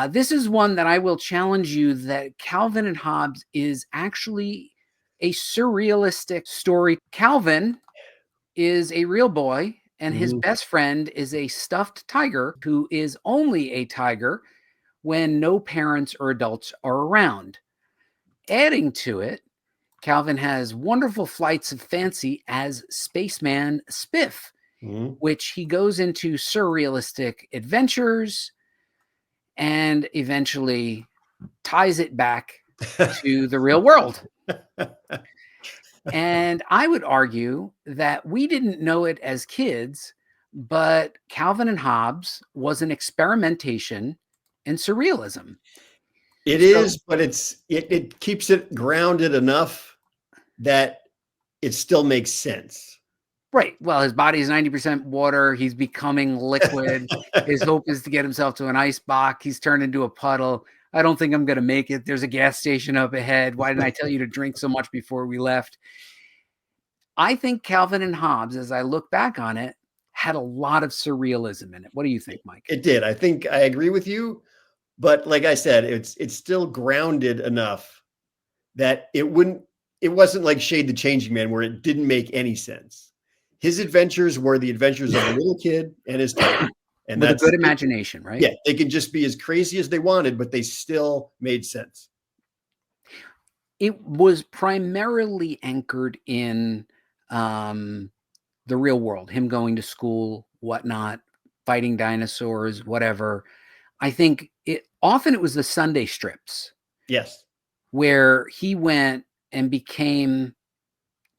This is one that I will challenge you that Calvin and Hobbes is actually a surrealistic story. Calvin is a real boy, and his best friend is a stuffed tiger who is only a tiger when no parents or adults are around. Adding to it, Calvin has wonderful flights of fancy as Spaceman Spiff, which he goes into surrealistic adventures and eventually ties it back to the real world. And I would argue that we didn't know it as kids, but Calvin and Hobbes was an experimentation in surrealism. It is, but it keeps it grounded enough that it still makes sense. Right. Well, his body is 90% water. He's becoming liquid. His hope is to get himself to an ice box. He's turned into a puddle. I don't think I'm going to make it. There's a gas station up ahead. Why didn't I tell you to drink so much before we left? I think Calvin and Hobbes, as I look back on it, had a lot of surrealism in it. What do you think, Mike? It did. I think I agree with you. But like I said, it's still grounded enough that it wasn't like Shade the Changing Man where it didn't make any sense. His adventures were the adventures of a little kid and his tiger. And with a good imagination, right? Yeah, they could just be as crazy as they wanted, but they still made sense. It was primarily anchored in the real world, him going to school, whatnot, fighting dinosaurs, whatever. I think it was the Sunday strips. Yes. Where he went and became,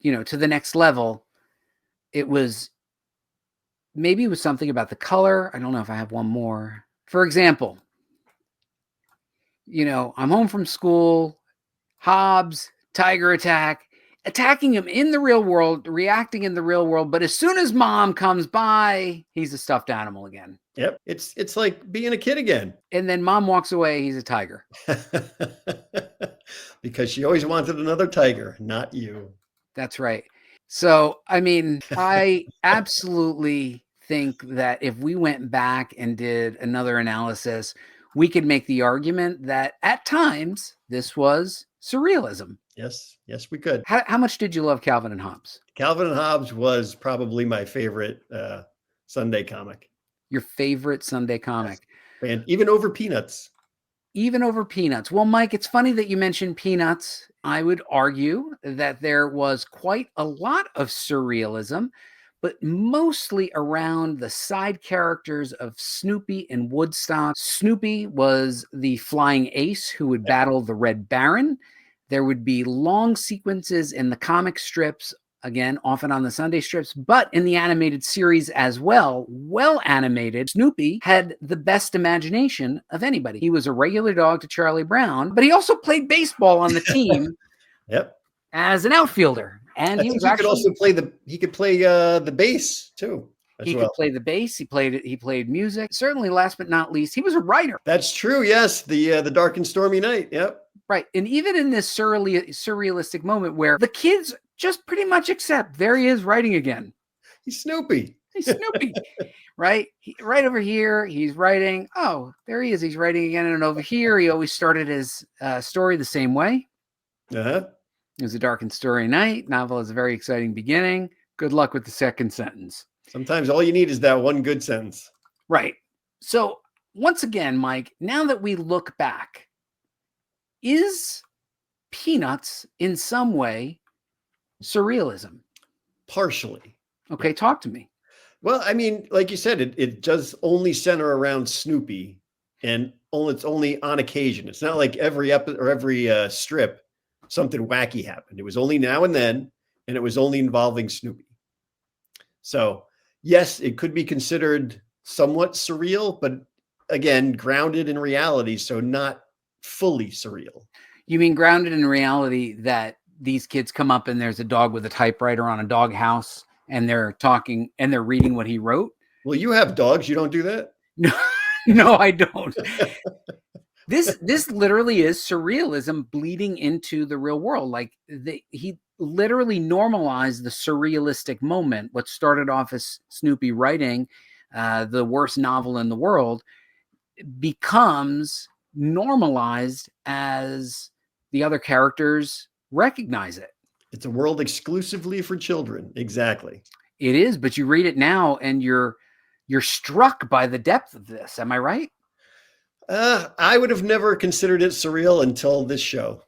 to the next level. It was something about the color. I don't know if I have one more. For example, I'm home from school, Hobbes, tiger attacking him in the real world, reacting in the real world. But as soon as mom comes by, he's a stuffed animal again. Yep. It's like being a kid again. And then mom walks away, he's a tiger. Because she always wanted another tiger, not you. That's right. So, I mean, I absolutely think that if we went back and did another analysis, we could make the argument that at times this was surrealism. Yes, we could. How much did you love Calvin and Hobbes? Calvin and Hobbes was probably my favorite Sunday comic. Your favorite Sunday comic? Yes. And even over Peanuts. Even over Peanuts. Well, Mike, it's funny that you mentioned Peanuts. I would argue that there was quite a lot of surrealism, but mostly around the side characters of Snoopy and Woodstock. Snoopy was the flying ace who would battle the Red Baron. There would be long sequences in the comic strips, again, often on the Sunday strips, but in the animated series as well, well animated. Snoopy had the best imagination of anybody. He was a regular dog to Charlie Brown, but he also played baseball on the team. Yep. As an outfielder. And he could also play the bass too. He could play the bass. He played music. Certainly, last but not least, he was a writer. That's true. Yes. The Dark and Stormy Night. Yep. Right. And even in this surrealistic moment where the kids just pretty much accept, there he is writing again. He's Snoopy. Right? Right over here, he's writing. Oh, there he is. He's writing again. And over here, he always started his story the same way. Uh-huh. It was a dark and stormy night. Novel has a very exciting beginning. Good luck with the second sentence. Sometimes all you need is that one good sentence. Right. So once again, Mike, now that we look back, is Peanuts in some way surrealism? Partially. Okay, talk to me. Well, I mean, like you said, it does only center around Snoopy, and it's only on occasion. It's not like every episode or every strip something wacky happened. It was only now and then, and it was only involving Snoopy. So, yes, it could be considered somewhat surreal, but again, grounded in reality, so not fully surreal. You mean grounded in reality that these kids come up and there's a dog with a typewriter on a dog house and they're talking and they're reading what he wrote? Well, you have dogs. You don't do that? No, I don't. This literally is surrealism bleeding into the real world. Like he literally normalized the surrealistic moment. What started off as Snoopy writing the worst novel in the world becomes normalized as the other characters recognize it. It's a world exclusively for children. Exactly. It is, but you read it now and you're struck by the depth of this. Am I right? I would have never considered it surreal until this show.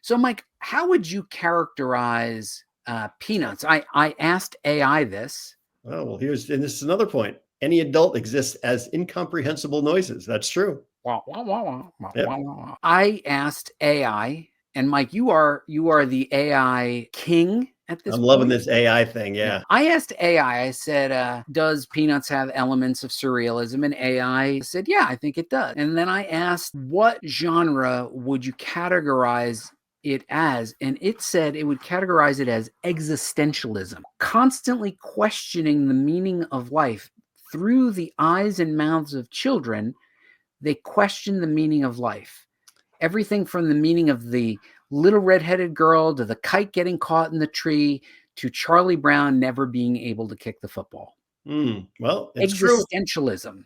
So, Mike, how would you characterize Peanuts? I asked AI this. Oh, well, this is another point. Any adult exists as incomprehensible noises. That's true. Wah, wah, wah, wah, wah, Yep. wah, wah. I asked AI, and Mike, you are the AI king at this I'm point. loving this AI thing. Yeah. I asked AI, I said, does Peanuts have elements of surrealism? And AI said, yeah, I think it does. And then I asked, what genre would you categorize it as? And it said it would categorize it as existentialism, constantly questioning the meaning of life through the eyes and mouths of children. They question the meaning of life. Everything from the meaning of the little redheaded girl to the kite getting caught in the tree to Charlie Brown never being able to kick the football. Well, it's true. Existentialism.